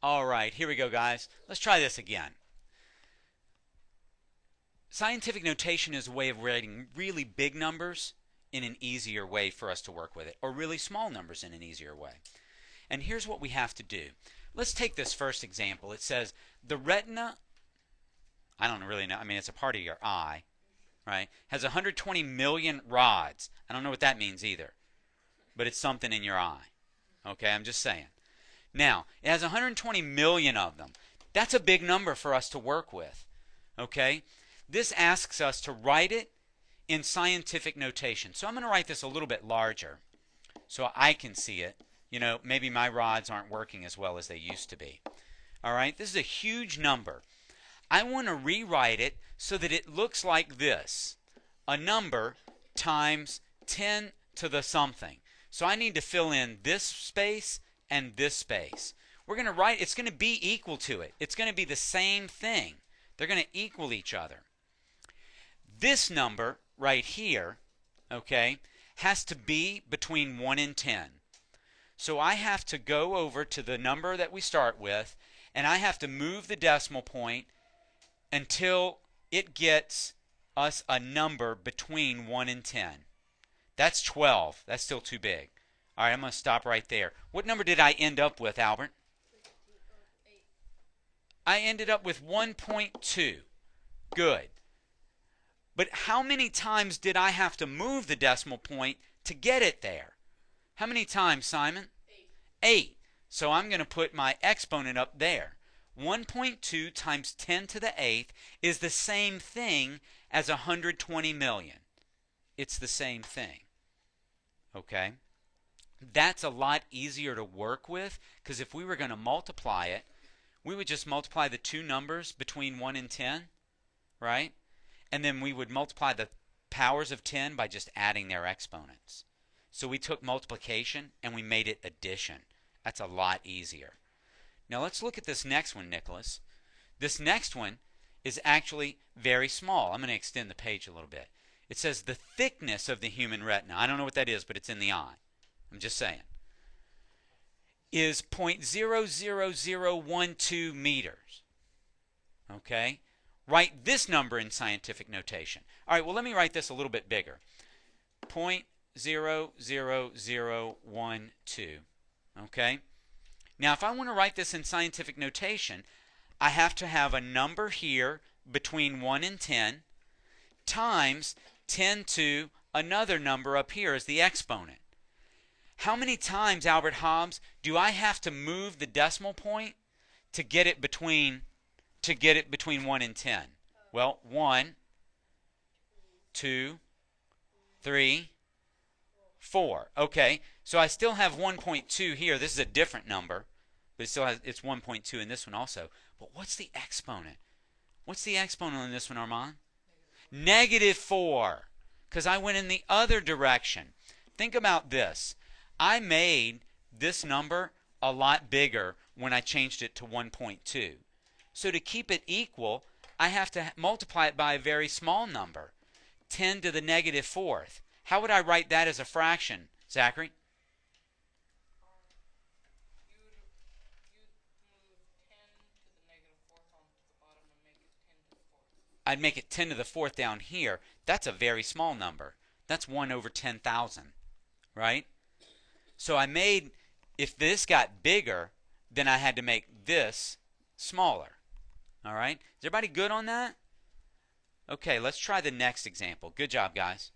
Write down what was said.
All right, here we go, guys. Let's try this again. Scientific notation is a way of writing really big numbers in an easier way for us to work with it, or really small numbers in an easier way. And here's what we have to do. Let's take this first example. It says the retina, I don't really know, I mean it's a part of your eye, right, has 120 million rods. I don't know what that means either, but it's something in your eye. Okay, I'm just saying. Now, it has 120 million of them. That's a big number for us to work with. Okay? This asks us to write it in scientific notation. So I'm going to write this a little bit larger so I can see it. You know, maybe my rods aren't working as well as they used to be. All right? This is a huge number. I want to rewrite it so that it looks like this. A number times 10 to the something. So I need to fill in this space and this space. We're going to write, it's going to be equal to it. It's going to be the same thing. They're going to equal each other. This number right here, okay, has to be between 1 and 10. So I have to go over to the number that we start with, and I have to move the decimal point until it gets us a number between 1 and 10. That's 12. That's still too big. All right, I'm going to stop right there. What number did I end up with, Albert? I ended up with 1.2. Good. But how many times did I have to move the decimal point to get it there? How many times, Simon? 8. So I'm going to put my exponent up there. 1.2 times 10 to the 8th is the same thing as 120 million. It's the same thing. Okay? That's a lot easier to work with, because if we were going to multiply it, we would just multiply the two numbers between 1 and 10, right? And then we would multiply the powers of 10 by just adding their exponents. So we took multiplication and we made it addition. That's a lot easier. Now let's look at this next one, Nicholas. This next one is actually very small. I'm going to extend the page a little bit. It says the thickness of the human retina, I don't know what that is, but it's in the eye. I'm just saying, is 0.00012 meters. Okay? Write this number in scientific notation. All right, well, let me write this a little bit bigger. 0.00012. Okay? Now, if I want to write this in scientific notation, I have to have a number here between 1 and 10 times 10 to another number up here as the exponent. How many times, Albert Hobbs, do I have to move the decimal point to get it between 1 and 10? Well, 1, 2, 3, 4. Okay, so I still have 1.2 here. This is a different number, but it still has, it's 1.2 in this one also. But what's the exponent? What's the exponent in this one, Armand? -4, because I went in the other direction. Think about this. I made this number a lot bigger when I changed it to 1.2. So to keep it equal, I have to multiply it by a very small number, 10 to the -4th. How would I write that as a fraction, Zachary? I'd make it 10 to the 4th down here. That's a very small number. That's 1 over 10,000, right? So I made, if this got bigger, then I had to make this smaller. All right? Is everybody good on that? Okay, let's try the next example. Good job, guys.